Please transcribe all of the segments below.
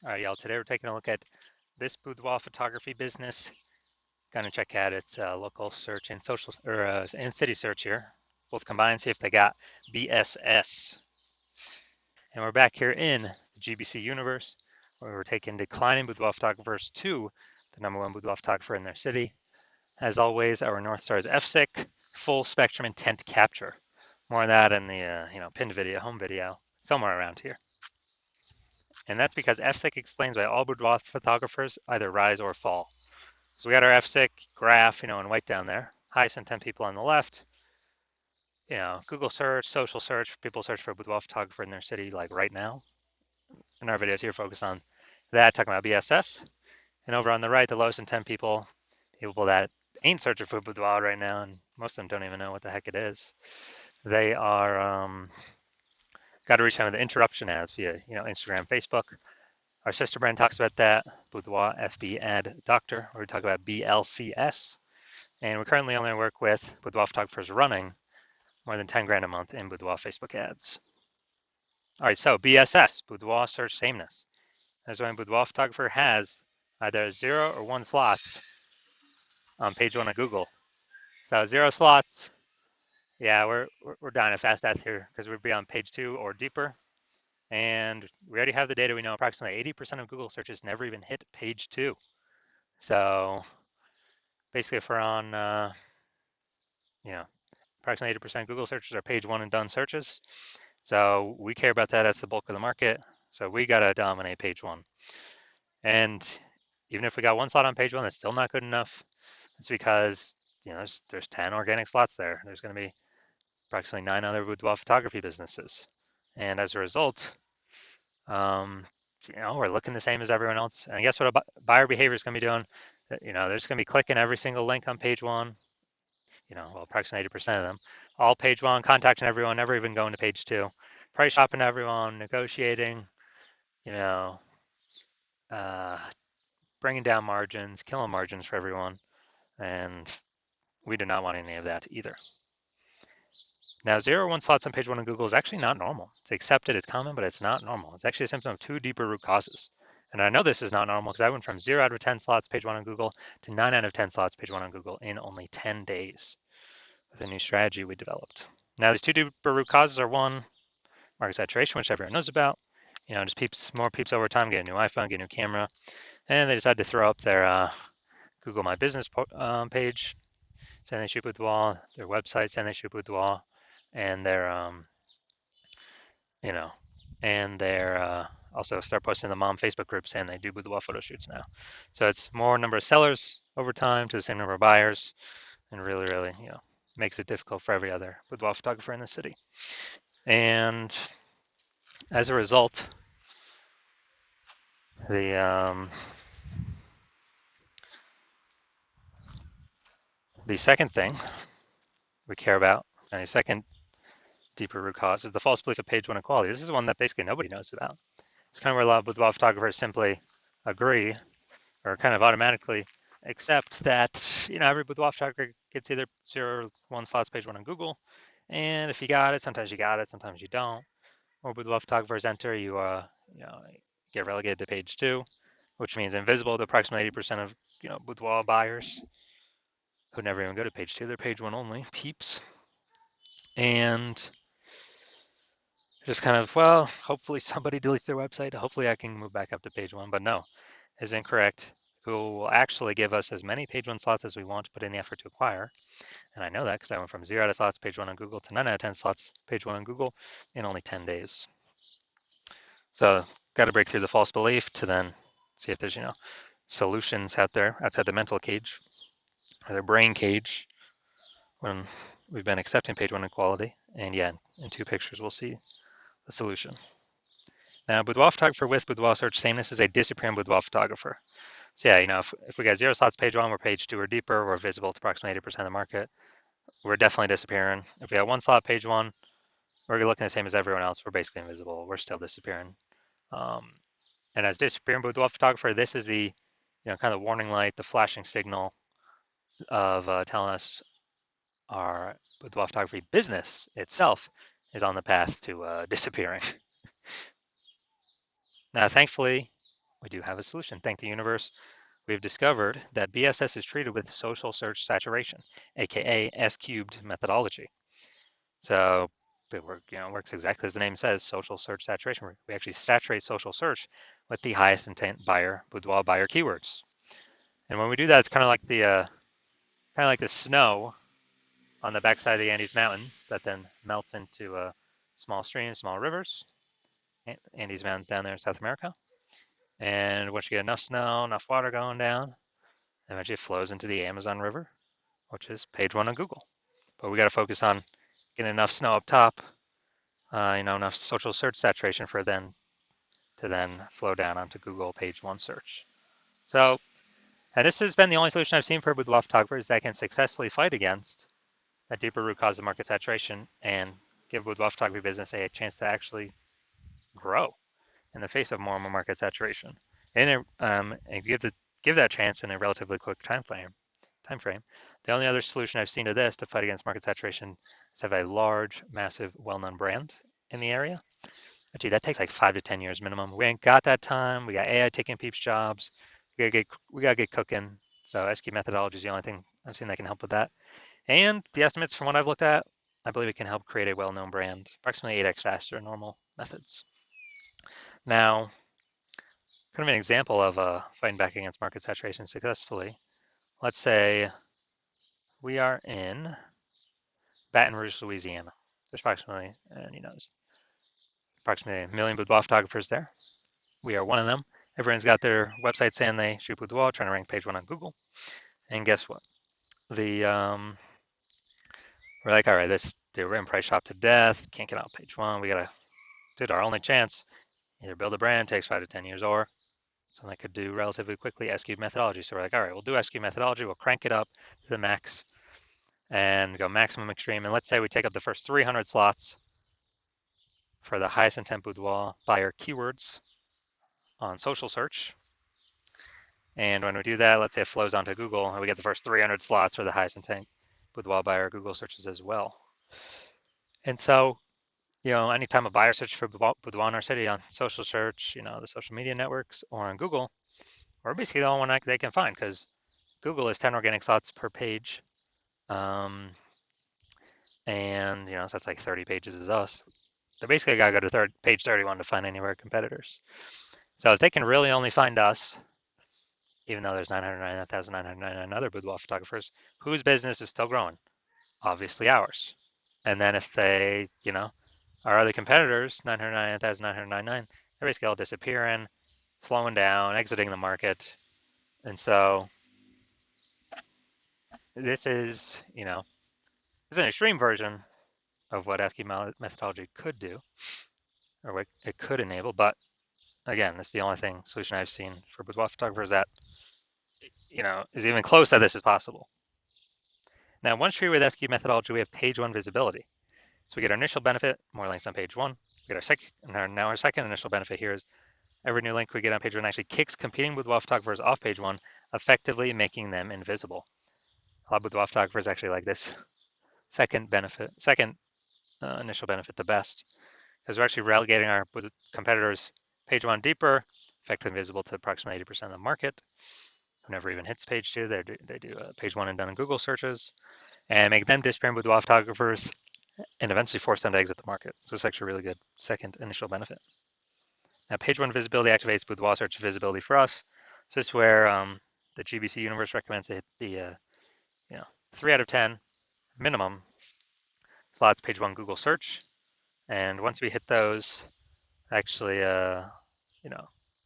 All right, y'all. Today we're taking a look at this boudoir photography business. Gonna check out its local search and social and city search here, both combined. See if they got BSS. And we're back here in the GBC universe, where we're taking declining boudoir photographers to the #1 boudoir photographer in their city. As always, our North Star is FSIC, full spectrum intent capture. More of that in the pinned video, home video, somewhere around here. And that's because FSIC explains why all boudoir photographers either rise or fall. So we got our FSIC graph, in white down there. Highest intent people on the left. Google search, social search, people search for a boudoir photographer in their city like right now. And our videos here focus on that, talking about BSS. And over on the right, the lowest intent people that ain't searching for boudoir right now, and most of them don't even know what the heck it is. They are got to reach out with the interruption ads via Instagram, Facebook. Our sister brand talks about that, Boudoir FB Ad Doctor, where we talk about BLCS. And we currently only work with boudoir photographers running more than 10 grand a month in boudoir Facebook ads. All right, so BSS, boudoir search sameness. That's when a boudoir photographer has either 0 or 1 slots on page 1 of Google. So 0 slots, yeah, we're dying a fast death here because we'd be on page 2 or deeper. And we already have the data. We know approximately 80% of Google searches never even hit page 2. So basically, if we're on, approximately 80% of Google searches are page 1 and done searches. So we care about that. That's the bulk of the market. So we got to dominate page 1. And even if we got 1 slot on page 1, that's still not good enough. It's because there's 10 organic slots there. There's going to be approximately 9 other boudoir photography businesses. And as a result, we're looking the same as everyone else. And guess what buyer behavior is going to be doing? They're just going to be clicking every single link on page 1. Approximately 80% of them. All page 1, contacting everyone, never even going to page 2. Price shopping everyone, negotiating, bringing down margins, killing margins for everyone. And we do not want any of that either. Now, 0 or 1 slots on page 1 of Google is actually not normal. It's accepted, it's common, but it's not normal. It's actually a symptom of 2 deeper root causes. And I know this is not normal because I went from 0 out of 10 slots page 1 on Google to 9 out of 10 slots page 1 on Google in only 10 days with a new strategy we developed. Now, these 2 deeper root causes are 1, market saturation, which everyone knows about. Just more peeps over time, get a new iPhone, get a new camera. And they decided to throw up their Google My Business page, saying they shoot boudoir, their website saying they shoot boudoir, and their also start posting in the mom Facebook group saying they do boudoir photo shoots now. So it's more number of sellers over time to the same number of buyers, and really, really, makes it difficult for every other boudoir photographer in the city. And as a result, the second thing we care about, and the second deeper root cause, is the false belief of page 1 equality. This is one that basically nobody knows about. It's kind of where a lot of boudoir photographers simply agree or kind of automatically accept that every boudoir photographer gets either 0 or 1 slots page 1 on Google, and if you got it, sometimes you got it, sometimes you don't. Or boudoir photographers enter, you get relegated to page 2, which means invisible to approximately 80% of boudoir buyers who never even go to page 2. They're page 1 only peeps, and just kind of, well, hopefully somebody deletes their website. Hopefully I can move back up to page 1, but no, is incorrect. Google will actually give us as many page 1 slots as we want to put in the effort to acquire. And I know that because I went from 0 out of slots page 1 on Google to 9 out of 10 slots page 1 on Google in only 10 days. So got to break through the false belief to then see if there's, solutions out there outside the mental cage or the brain cage when we've been accepting page 1 equality. And yeah, in 2 pictures, we'll see the solution. Now, boudoir photographer with boudoir search sameness is a disappearing boudoir photographer. So yeah, if we got 0 slots page 1, we're page 2 or deeper, we're visible to approximately 80% of the market. We're definitely disappearing. If we got 1 slot page 1, we're looking the same as everyone else. We're basically invisible. We're still disappearing. And as disappearing boudoir photographer, this is the kind of warning light, the flashing signal of telling us our boudoir photography business itself is on the path to disappearing. Now, thankfully, we do have a solution. Thank the universe, we've discovered that BSS is treated with social search saturation, aka S cubed methodology. So it works exactly as the name says, social search saturation. We actually saturate social search with the highest intent buyer, boudoir buyer keywords. And when we do that, it's kind of like the snow on the backside of the Andes Mountains that then melts into small streams, small rivers. Andes Mountains down there in South America. And once you get enough snow, enough water going down, eventually it flows into the Amazon River, which is page one on Google. But we got to focus on getting enough snow up top, enough social search saturation for then to then flow down onto Google page one search. So, and this has been the only solution I've seen for boudoir photographers that can successfully fight against a deeper root cause of market saturation and give boudoir photography business a chance to actually grow in the face of more and more market saturation. And give that chance in a relatively quick time frame. The only other solution I've seen to this to fight against market saturation is have a large, massive, well-known brand in the area. But dude, that takes like 5 to 10 years minimum. We ain't got that time. We got AI taking peeps jobs. We gotta get cooking. So SQ methodology is the only thing I've seen that can help with that. And the estimates from what I've looked at, I believe it can help create a well-known brand approximately 8x faster than normal methods. Now, kind of an example of fighting back against market saturation successfully. Let's say we are in Baton Rouge, Louisiana. There's approximately, there's approximately 1 million boudoir photographers there. We are one of them. Everyone's got their website saying they shoot boudoir, trying to rank page one on Google. And guess what? We're like, all right, we're in price shop to death. Can't get out page one. We gotta, dude, our only chance, either build a brand, takes 5 to 10 years, or something I could do relatively quickly, SQ methodology. So we're like, all right, we'll do SQ methodology. We'll crank it up to the max and go maximum extreme. And let's say we take up the first 300 slots for the highest intent boudoir buyer keywords on social search. And when we do that, let's say it flows onto Google and we get the first 300 slots for the highest intent boudoir buyer Google searches as well. And so, anytime a buyer searches for boudoir in our city on social search, the social media networks or on Google, we're basically the only one they can find because Google is 10 organic slots per page. And, so that's like 30 pages is us. So basically, I got to go to page 31 to find any of our competitors. So if they can really only find us, even though there's 999,999 other boudoir photographers, whose business is still growing? Obviously ours. And then if they, our other competitors, 999,999, they're basically all disappearing, slowing down, exiting the market. And so this is, it's an extreme version of what SQ methodology could do, or what it could enable. But again, this is the only solution I've seen for boudoir photographers that, is even close that this is possible. Now, once treated with SQ methodology, we have page one visibility. So we get our initial benefit, more links on page one. We get our second initial benefit here is every new link we get on page one actually kicks competing boudoir photographers off page one, effectively making them invisible. A lot of boudoir photographers actually like this second initial benefit the best, because we're actually relegating our competitors page one deeper, effectively visible to approximately 80% of the market. Who never even hits page two, they do page one and done in Google searches, and make them disappearing boudoir photographers and eventually force them to exit the market. So it's actually a really good second initial benefit. Now, page one visibility activates boudoir search visibility for us. So this is where the GBC universe recommends to hit the 3 out of 10 minimum slots page one Google search. And once we hit those, actually,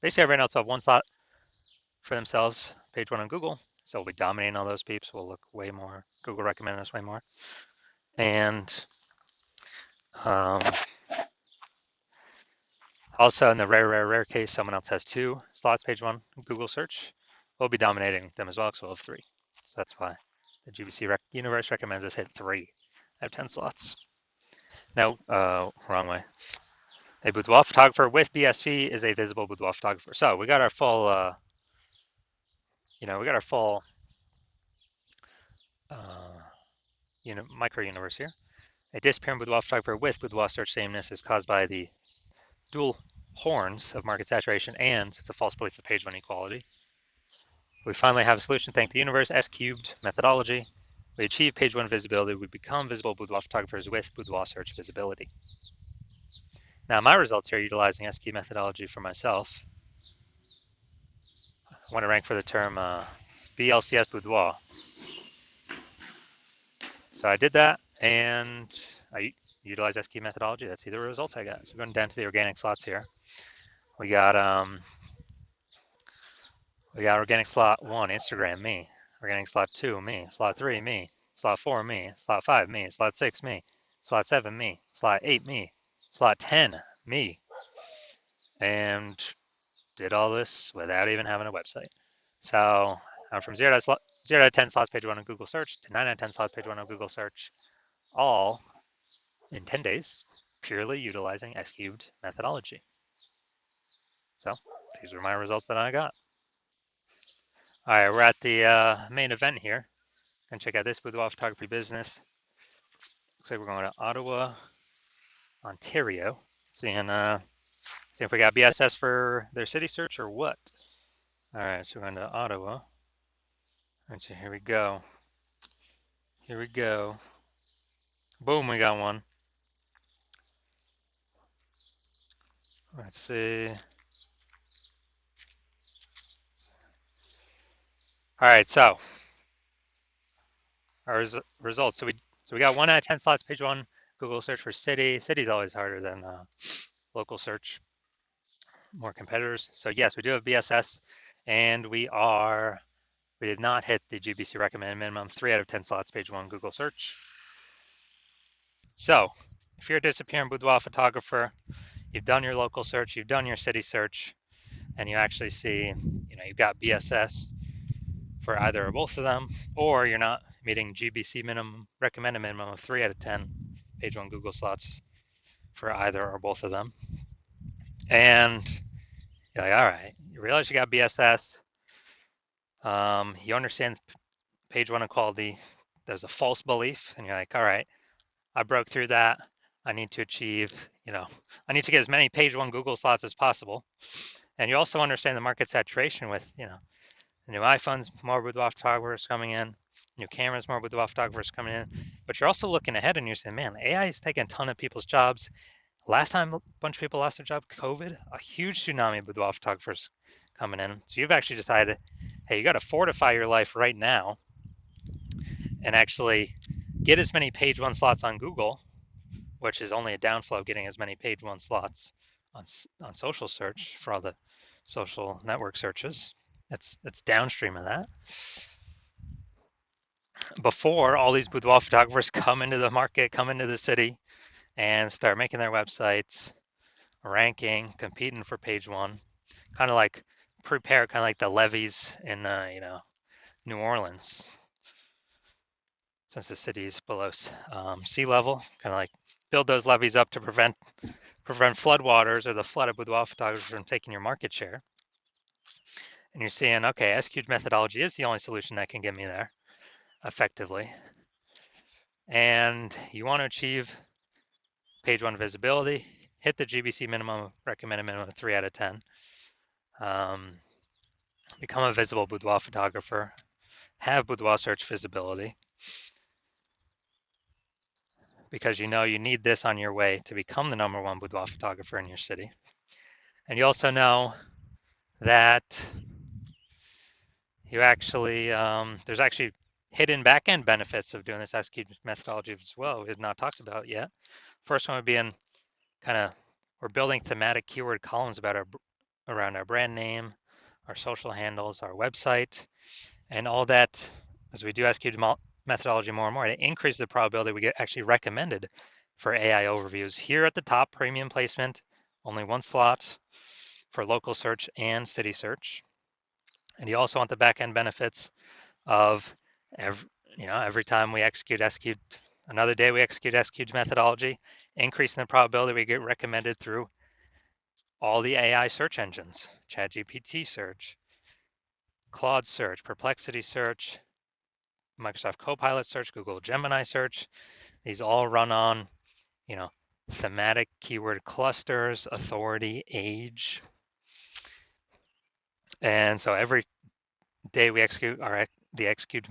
basically everyone else will have one slot for themselves, page one on Google. So we'll be dominating all those peeps. We'll look way more. Google recommending us way more. And also in the rare case, someone else has 2 slots, page one Google search, we'll be dominating them as well, because we'll have 3. So that's why the GBC universe recommends us hit 3 out of 10 slots. No, wrong way. A boudoir photographer with BSV is a visible boudoir photographer. So we got our full, micro universe here. A disappearing boudoir photographer with boudoir search sameness is caused by the dual horns of market saturation and the false belief of page one equality. We finally have a solution thanks to the universe S cubed methodology. We achieve page one visibility. We become visible boudoir photographers with boudoir search visibility. Now my results here utilizing S cubed methodology for myself. I want to rank for the term BLCS boudoir. So I did that and I utilized S cubed methodology. That's the results I got. So going down to the organic slots here. We got organic slot 1, Instagram, me. Organic slot 2, me. Slot 3, me. Slot 4, me. Slot 5, me. Slot 6, me. Slot 7, me. Slot 8, me. Slot 10, me. And did all this without even having a website. So I'm from 0 to 10 slots page 1 on Google search to 9 out of 10 slots page 1 on Google search, all in 10 days, purely utilizing S cubed methodology. So these were my results that I got. All right, we're at the main event here. Gonna check out this boudoir photography business. Looks like we're going to Ottawa, Ontario. Seeing if we got BSS for their city search or what. All right, so we're going to Ottawa. All right, so here we go. Here we go. Boom, we got one. Let's see. All right, so our results. So we got 1 out of 10 slots page 1 Google search for city. City's always harder than local search. More competitors. So yes, we do have BSS, and we did not hit the GBC recommended minimum, 3 out of 10 slots page 1 Google search. So if you're a disappearing boudoir photographer, you've done your local search, you've done your city search, and you actually see, you've got BSS for either or both of them, or you're not meeting GBC minimum, recommended minimum of 3 out of 10 page 1 Google slots for either or both of them. And you're like, all right, you realize you got BSS, you understand page 1 equality, there's a false belief, and you're like, all right, I broke through that. I need to achieve, I need to get as many page 1 Google slots as possible. And you also understand the market saturation with, the new iPhones, more boudoir photographers coming in, new cameras, more boudoir photographers coming in. But you're also looking ahead and you're saying, man, AI is taking a ton of people's jobs. Last time a bunch of people lost their job, COVID, a huge tsunami of boudoir photographers coming in. So you've actually decided, hey, you got to fortify your life right now and actually get as many page 1 slots on Google, which is only a downflow of getting as many page 1 slots on social search for all the social network searches. It's downstream of that. Before all these boudoir photographers come into the market, come into the city, and start making their websites, ranking, competing for page 1, kind of like prepare, kind of like the levees in New Orleans, since the city's below sea level, kind of like build those levees up to prevent floodwaters or the flood of boudoir photographers from taking your market share. And you're seeing, okay, SQ'd methodology is the only solution that can get me there effectively. And you want to achieve page 1 visibility, hit the GBC minimum, recommended minimum of 3 out of 10, become a visible boudoir photographer, have boudoir search visibility, because you need this on your way to become the #1 boudoir photographer in your city. And you also know that you actually, there's actually hidden back-end benefits of doing this SQ methodology as well we have not talked about yet. First one would be in we're building thematic keyword columns around our brand name, our social handles, our website, and all that. As we do SQ methodology more and more, it increases the probability we get actually recommended for AI overviews. Here at the top, premium placement, only 1 slot for local search and city search. And you also want the back-end benefits of every time we execute another day we execute SQ methodology, increasing the probability we get recommended through all the AI search engines, ChatGPT search, Claude search, Perplexity search, Microsoft Copilot search, Google Gemini search. These all run on, thematic keyword clusters, authority, age. And so every day we execute the execute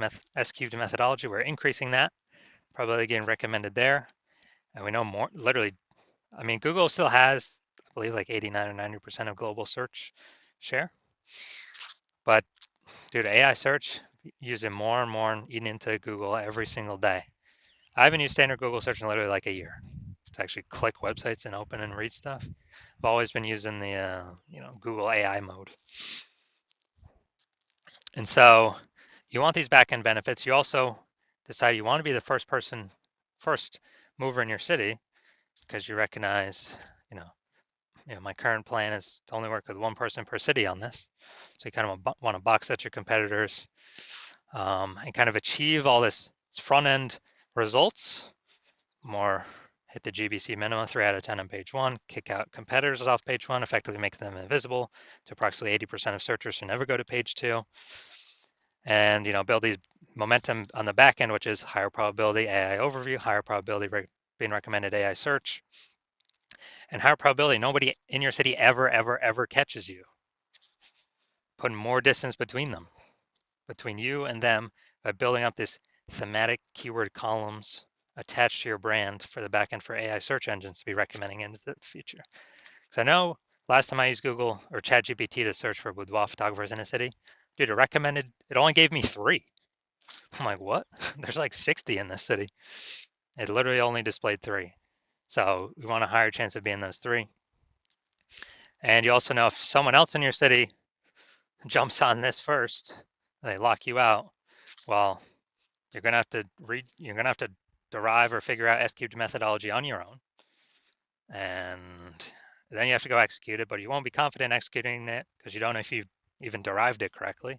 methodology, we're increasing that, probably getting recommended there. And we know more, literally, I mean, Google still has, I believe, like 89 or 90% of global search share. But dude, AI search, using more and more and eating into Google every single day. I haven't used standard Google search in literally like a year to actually click websites and open and read stuff. I've always been using the Google AI mode. And so you want these backend benefits. You also decide you want to be the first mover in your city, because you recognize, my current plan is to only work with one person per city on this. So you kind of want to box out your competitors, and kind of achieve all this front end results. More hit the GBC minimum 3 out of 10 on page 1, kick out competitors off page 1, effectively make them invisible to approximately 80% of searchers who never go to page 2. And build these momentum on the back end, which is higher probability AI overview, higher probability being recommended AI search, and higher probability nobody in your city ever catches you. Putting more distance between you and them, by building up this thematic keyword columns attached to your brand for the backend for AI search engines to be recommending into the future. Because I know last time I used Google or ChatGPT to search for boudoir photographers in a city, dude, it only gave me 3. I'm like, what? There's like 60 in this city. It literally only displayed 3. So we want a higher chance of being those 3. And you also know if someone else in your city jumps on this first, they lock you out, well, you're gonna have to derive or figure out SQL methodology on your own. And then you have to go execute it, but you won't be confident executing it because you don't know if you even derived it correctly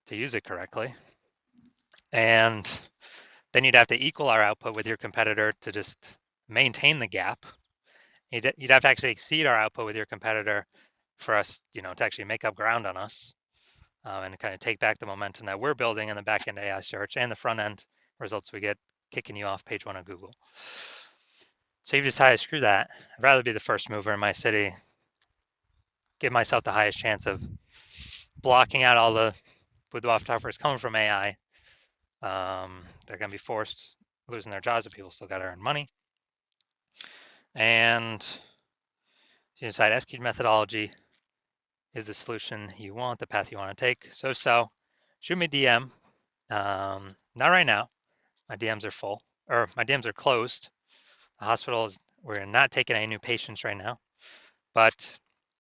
to use it correctly. And then you'd have to equal our output with your competitor to just maintain the gap. You'd have to actually exceed our output with your competitor for us, to actually make up ground on us, and kind of take back the momentum that we're building in the back-end AI search and the front-end results we get kicking you off page 1 of Google. So you've decided, screw that. I'd rather be the first mover in my city, give myself the highest chance of blocking out all the boudoir photographers coming from AI. They're going to be forced losing their jobs, but people still got to earn money. And you decide SQ methodology is the solution you want, the path you want to take. So shoot me a DM. Not right now. My DMs are full, or my DMs are closed. The hospital we're not taking any new patients right now. But